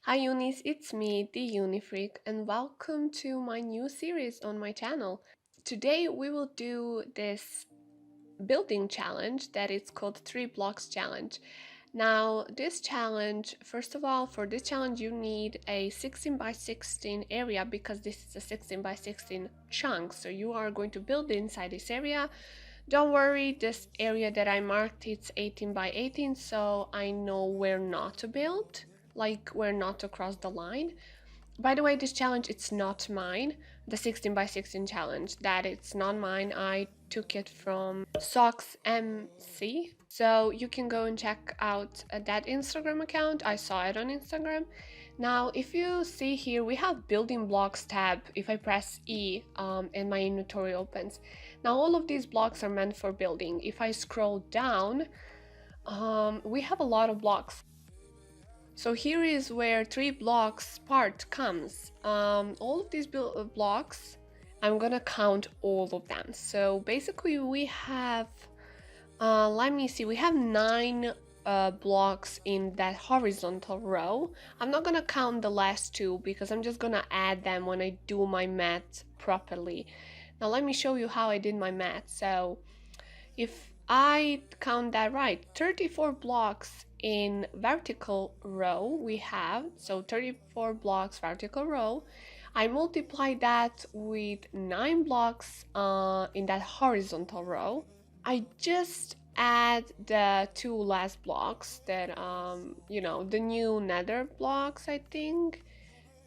Hi Unis, it's me, TheUNIFreak, and welcome to my new series on my channel. Today we will do this building challenge that is called 3 blocks challenge. Now this challenge, first of all, for this challenge you need a 16 by 16 area because this is a 16 by 16 chunk, so you are going to build inside this area. Don't worry, this area that I marked, it's 18 by 18, so I know where not to build, like where not to cross the line. By the way, this challenge, it's not mine. The 16 by 16 challenge, that it's not mine. I took it from Socks MC. So you can go and check out that Instagram account. I saw it on Instagram. Now, if you see here, we have building blocks tab. If I press E and my inventory opens. Now, all of these blocks are meant for building. If I scroll down, we have a lot of blocks. So here is where 3 blocks part comes. All of these blocks, I'm gonna count all of them. So basically we have, let me see, we have 9 blocks in that horizontal row. I'm not gonna count the last 2 because I'm just gonna add them when I do my math properly. Now let me show you how I did my math. So if I count that right, 34 blocks in vertical row we have, so 34 blocks vertical row. I multiply that with 9 blocks in that horizontal row. I just add the 2 last blocks that, the new nether blocks, I think,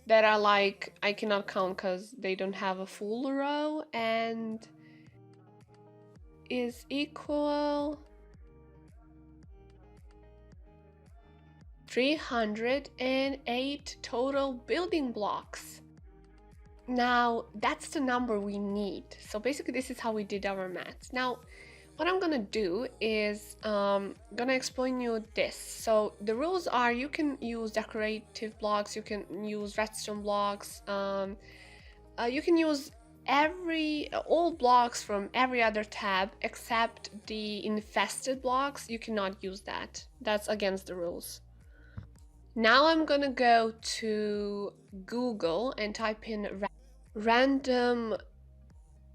that are like, I cannot count because they don't have a full row, and is equal 308 total building blocks. Now that's the number we need. So basically this is how we did our math. Now what I'm gonna do is gonna explain you this. So the rules are, you can use decorative blocks, you can use redstone blocks, you can use all blocks from every other tab except the infested blocks. You cannot use that. That's against the rules. Now I'm gonna go to Google and type in random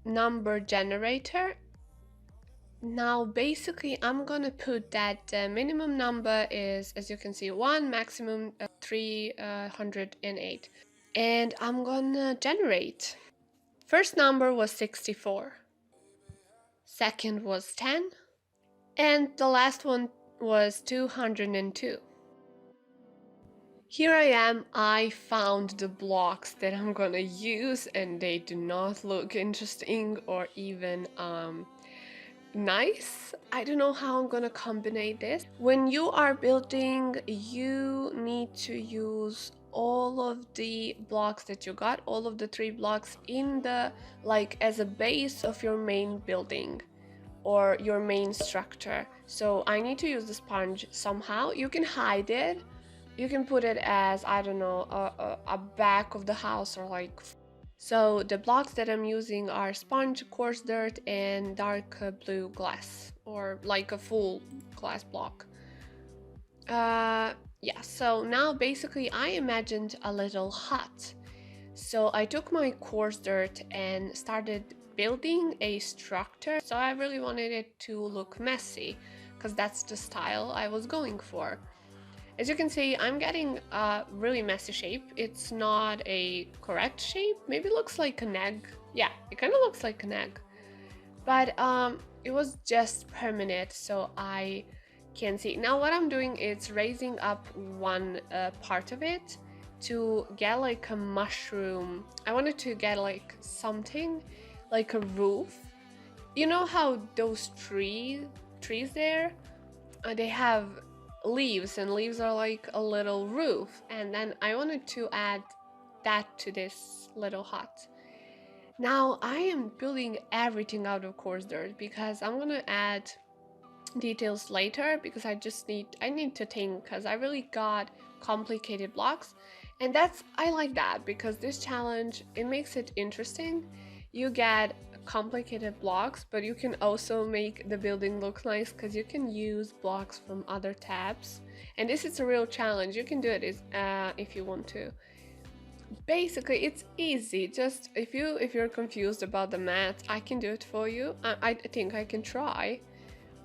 number generator. Now basically I'm gonna put that the minimum number is, as you can see, 1, maximum 308, and I'm gonna generate. First number was 64, second was 10, and the last one was 202. Here I am, I found the blocks that I'm gonna use, and they do not look interesting or even nice. I don't know how I'm gonna combine this. When you are building, you need to use all of the blocks that you got, all of the 3 blocks in the, like, as a base of your main building or your main structure. So I need to use the sponge somehow. You can hide it, you can put it as, I don't know, a back of the house, or like. So the blocks that I'm using are sponge, coarse dirt, and dark blue glass, or like a full glass block. Yeah, so now basically I imagined a little hut. So I took my coarse dirt and started building a structure. So I really wanted it to look messy because that's the style I was going for. As you can see, I'm getting a really messy shape. It's not a correct shape. Maybe it looks like an egg. Yeah, it kind of looks like an egg. But it was just per minute, so I can see. Now what I'm doing is raising up one part of it to get like a mushroom. I wanted to get like something like a roof. You know how those trees there, they have leaves, and leaves are like a little roof, and then I wanted to add that to this little hut. Now I am building everything out of coarse dirt because I'm gonna add details later, because I need to think, because I really got complicated blocks, and I like that because this challenge, it makes it interesting. You get complicated blocks, but you can also make the building look nice because you can use blocks from other tabs. And this is a real challenge. You can do it if you want to. Basically, it's easy. Just if you're confused about the math, I can do it for you. I think I can try.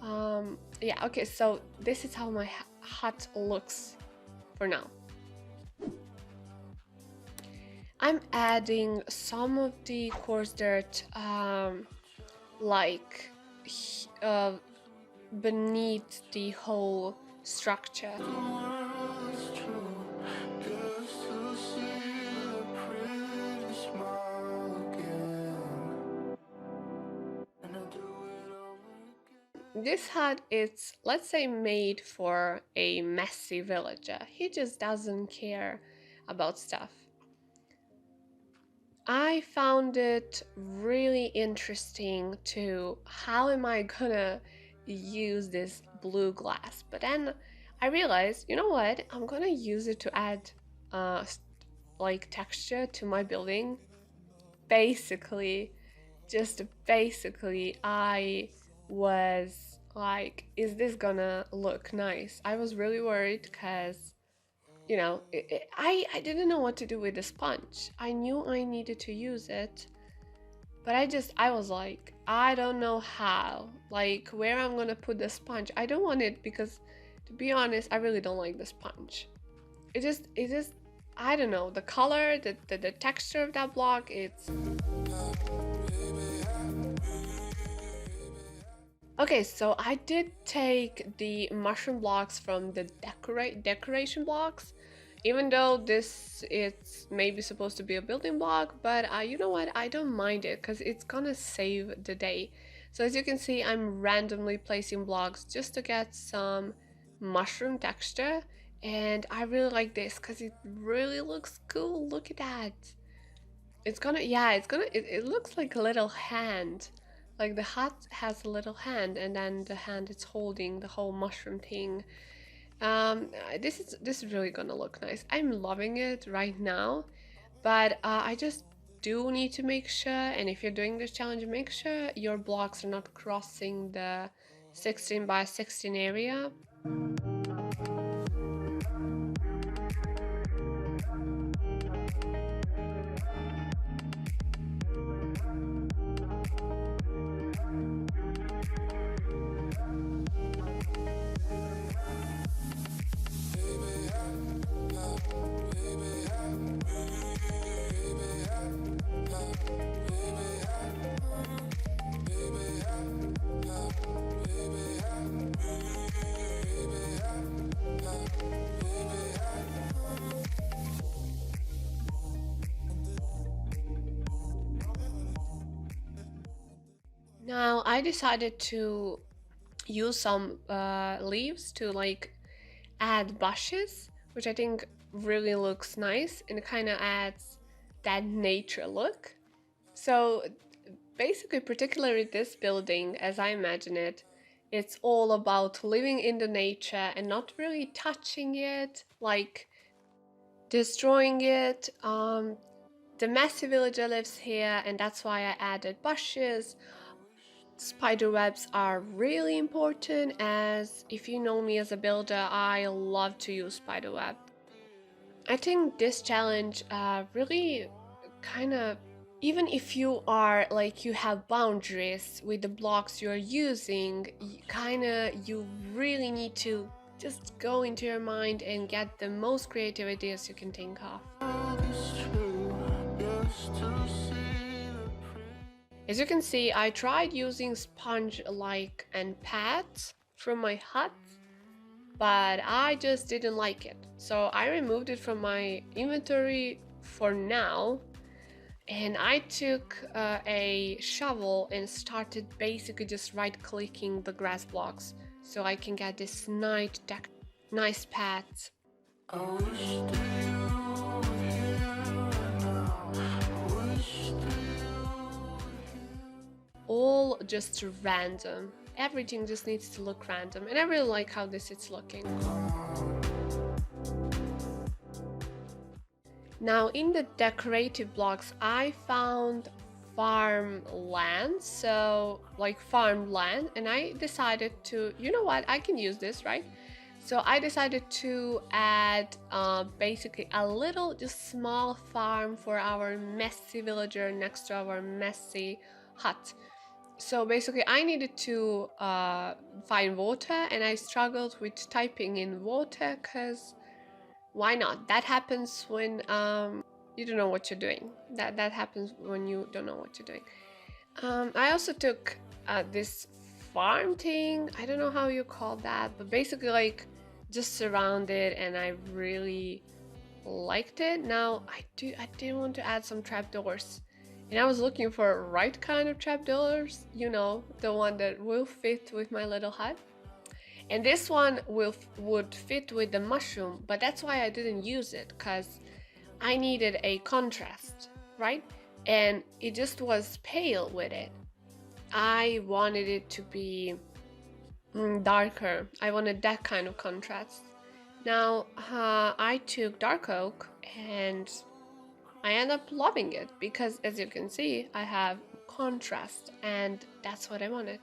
Yeah, okay, so this is how my hut looks for now. I'm adding some of the coarse dirt like beneath the whole structure. This hut is, let's say, made for a messy villager. He just doesn't care about stuff. I found it really interesting to how am I gonna use this blue glass, but then I realized, you know what, I'm gonna use it to add like texture to my building. Basically, I was like, is this gonna look nice? I was really worried because, you know, I didn't know what to do with the sponge. I knew I needed to use it, but I was like, I don't know how, like where I'm gonna put the sponge. I don't want it because, to be honest, I really don't like the sponge. It just, I don't know, the color, the texture of that block, it's... Okay, so I did take the mushroom blocks from the decoration blocks, even though this it's maybe supposed to be a building block, but you know what, I don't mind it because it's gonna save the day. So as you can see, I'm randomly placing blocks just to get some mushroom texture, and I really like this because it really looks cool. Look at that. It's gonna, yeah, it looks like a little hand. Like the hut has a little hand, and then the hand is holding the whole mushroom thing. This is really gonna look nice. I'm loving it right now, but I just do need to make sure, and if you're doing this challenge, make sure your blocks are not crossing the 16 by 16 area. Now I decided to use some leaves to like add bushes, which I think really looks nice and kind of adds that nature look. So basically, particularly this building, as I imagine it, it's all about living in the nature and not really touching it, like destroying it. The messy villager lives here, and that's why I added bushes. Spider webs are really important, as if you know me as a builder, I love to use spider web. I think this challenge really kind of, even if you are like you have boundaries with the blocks you're using, you really need to just go into your mind and get the most creative ideas you can think of. As you can see, I tried using sponge like and pads from my hut, but I just didn't like it. So I removed it from my inventory for now, and I took a shovel and started basically just right-clicking the grass blocks so I can get this nice path. All just random. Everything just needs to look random, and I really like how this is looking. Now in the decorative blocks, I found farmland, so like farmland, and I decided to, you know what, I can use this, right? So I decided to add basically a little, just small farm for our messy villager next to our messy hut. So basically I needed to find water, and I struggled with typing in water because why not? That happens when you don't know what you're doing. That happens when you don't know what you're doing. I also took this farm thing. I don't know how you call that, but basically like just surrounded, and I really liked it. Now I did want to add some trapdoors. And I was looking for right kind of trapdoors, you know, the one that will fit with my little hut. And this one would fit with the mushroom, but that's why I didn't use it, because I needed a contrast, right? And it just was pale with it. I wanted it to be darker. I wanted that kind of contrast. Now, I took dark oak, and I end up loving it because, as you can see, I have contrast, and that's what I wanted.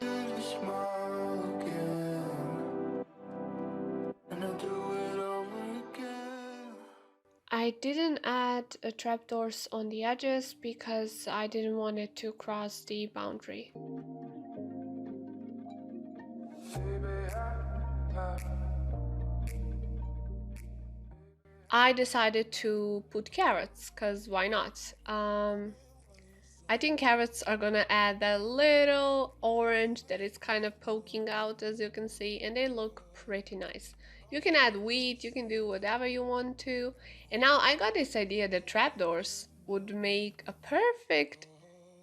I didn't add trapdoors on the edges because I didn't want it to cross the boundary. I decided to put carrots because why not? I think carrots are gonna add that little orange that is kind of poking out, as you can see, and they look pretty nice. You can add wheat, you can do whatever you want to. And now I got this idea that trapdoors would make a perfect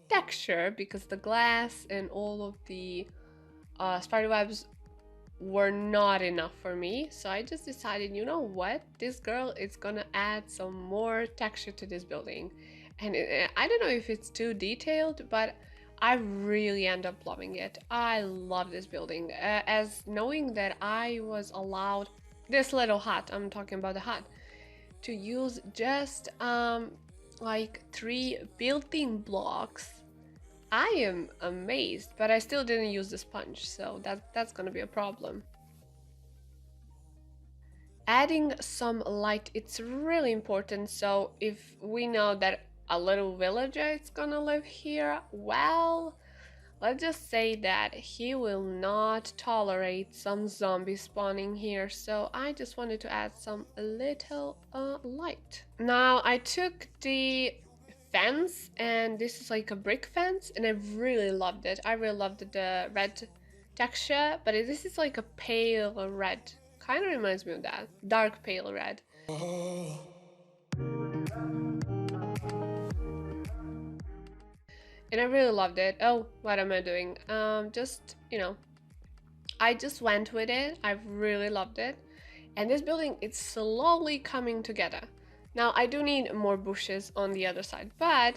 texture because the glass and all of the spider webs were not enough for me. So I just decided, you know what, this girl is gonna add some more texture to this building. And I don't know if it's too detailed, but I really end up loving it. I love this building, as knowing that I was allowed this little hut, I'm talking about the hut, to use just like 3 building blocks. I am amazed, but I still didn't use the sponge, so that's gonna be a problem. Adding some light, it's really important. So if we know that a little villager is gonna live here, well, let's just say that he will not tolerate some zombies spawning here. So I just wanted to add some little light. Now I took the fence, and this is like a brick fence, and I really loved it. I really loved the red texture, but this is like a pale red. Kind of reminds me of that. Dark pale red. And I really loved it. Oh, what am I doing? Just, you know, I just went with it. I really loved it. And this building, it's slowly coming together. Now, I do need more bushes on the other side, but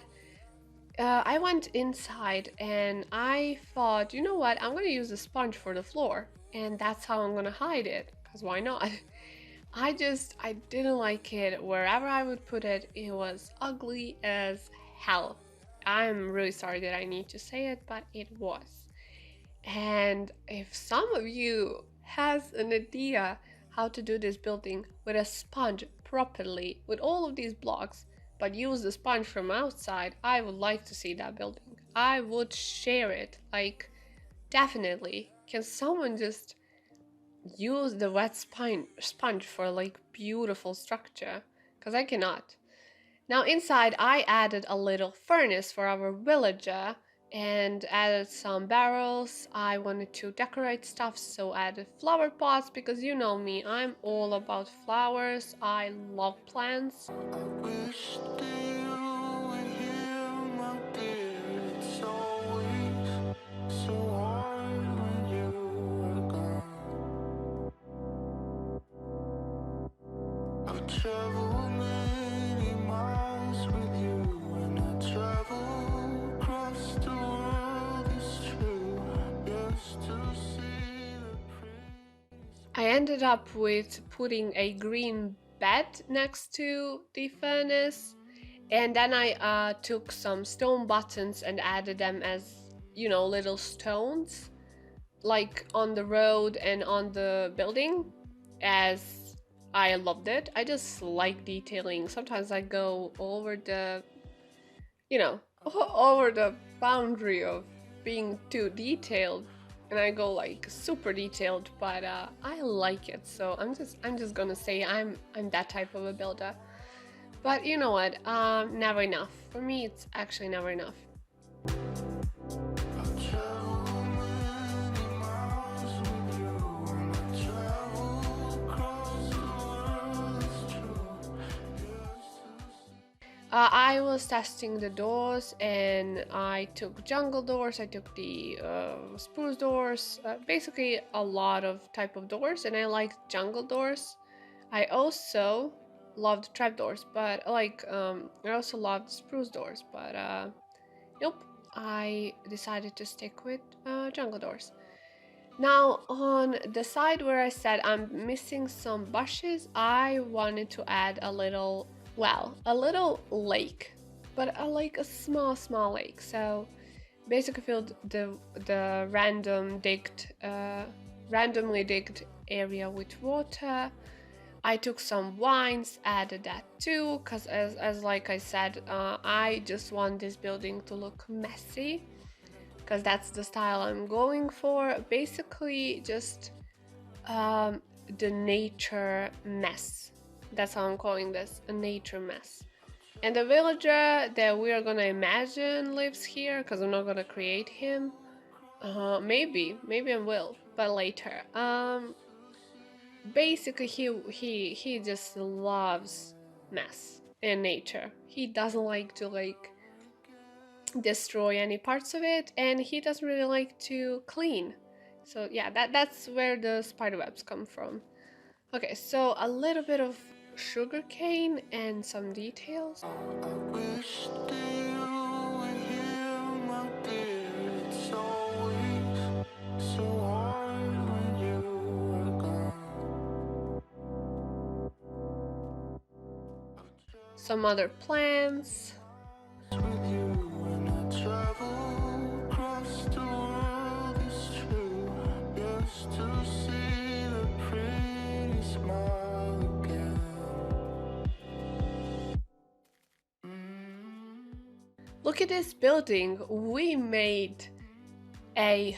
I went inside and I thought, you know what, I'm gonna use a sponge for the floor, and that's how I'm gonna hide it, because why not? I didn't like it. Wherever I would put it, it was ugly as hell. I'm really sorry that I need to say it, but it was. And if some of you has an idea how to do this building with a sponge properly, with all of these blocks, but use the sponge from outside, I would like to see that building. I would share it, like, definitely. Can someone just use the wet sponge for like beautiful structure? Because I cannot. Now inside I added a little furnace for our villager and added some barrels. I wanted to decorate stuff, so added flower pots because you know me, I'm all about flowers. I love plants. I ended up with putting a green bed next to the furnace, And then I took some stone buttons and added them as, you know, little stones, like on the road and on the building, as I loved it. I just like detailing. Sometimes I go over the, you know, over the boundary of being too detailed, and I go like super detailed, but I like it. So I'm just gonna say I'm that type of a builder. But you know what? Never enough. For me, it's actually never enough. I was testing the doors, and I took jungle doors, I took the spruce doors, basically a lot of type of doors, and I liked jungle doors. I also loved trapdoors, but I also loved spruce doors, but nope, I decided to stick with jungle doors. Now, on the side where I said I'm missing some bushes, I wanted to add a little, well, a little lake, but like a small lake. So basically filled the randomly digged area with water. I took some vines, added that too, because as like I said, I just want this building to look messy, because that's the style I'm going for. Basically, just the nature mess. That's how I'm calling this, a nature mess. And the villager that we are gonna imagine lives here, because I'm not gonna create him. Maybe I will, but later. Basically, he just loves mess and nature. He doesn't like to destroy any parts of it, and he doesn't really like to clean. So yeah, that's where the spider webs come from. Okay, so a little bit of sugar cane and some details. Some other plants. Look at this building. We made a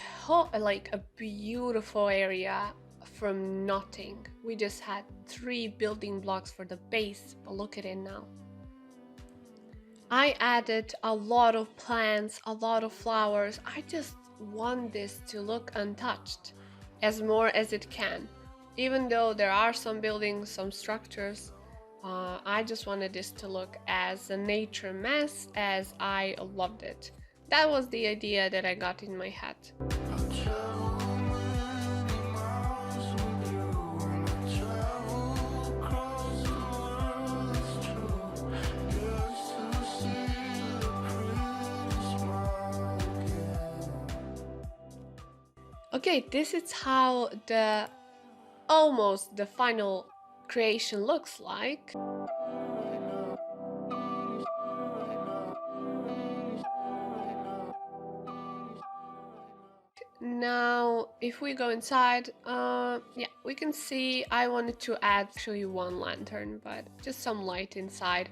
beautiful area from nothing. We just had 3 building blocks for the base, but look at it now. I added a lot of plants, a lot of flowers. I just want this to look untouched as more as it can. Even though there are some buildings, some structures, I just wanted this to look as a nature mess as I loved it. That was the idea that I got in my head. Okay, this is how almost the final creation looks like. Now, if we go inside, yeah, we can see I wanted to add actually 1 lantern, but just some light inside.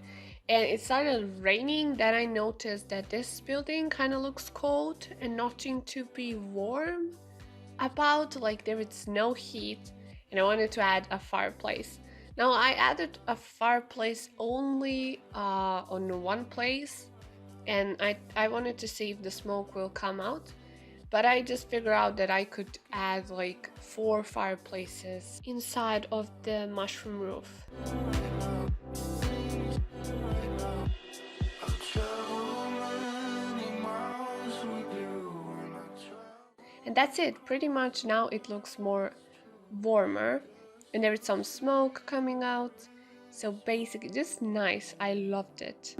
And it started raining, then I noticed that this building kind of looks cold and nothing to be warm about, like there is no heat, and I wanted to add a fireplace. Now I added a fireplace only on one place, and I wanted to see if the smoke will come out, but I just figured out that I could add like 4 fireplaces inside of the mushroom roof. And that's it, pretty much. Now it looks more warmer, and there is some smoke coming out, so basically just nice. I loved it.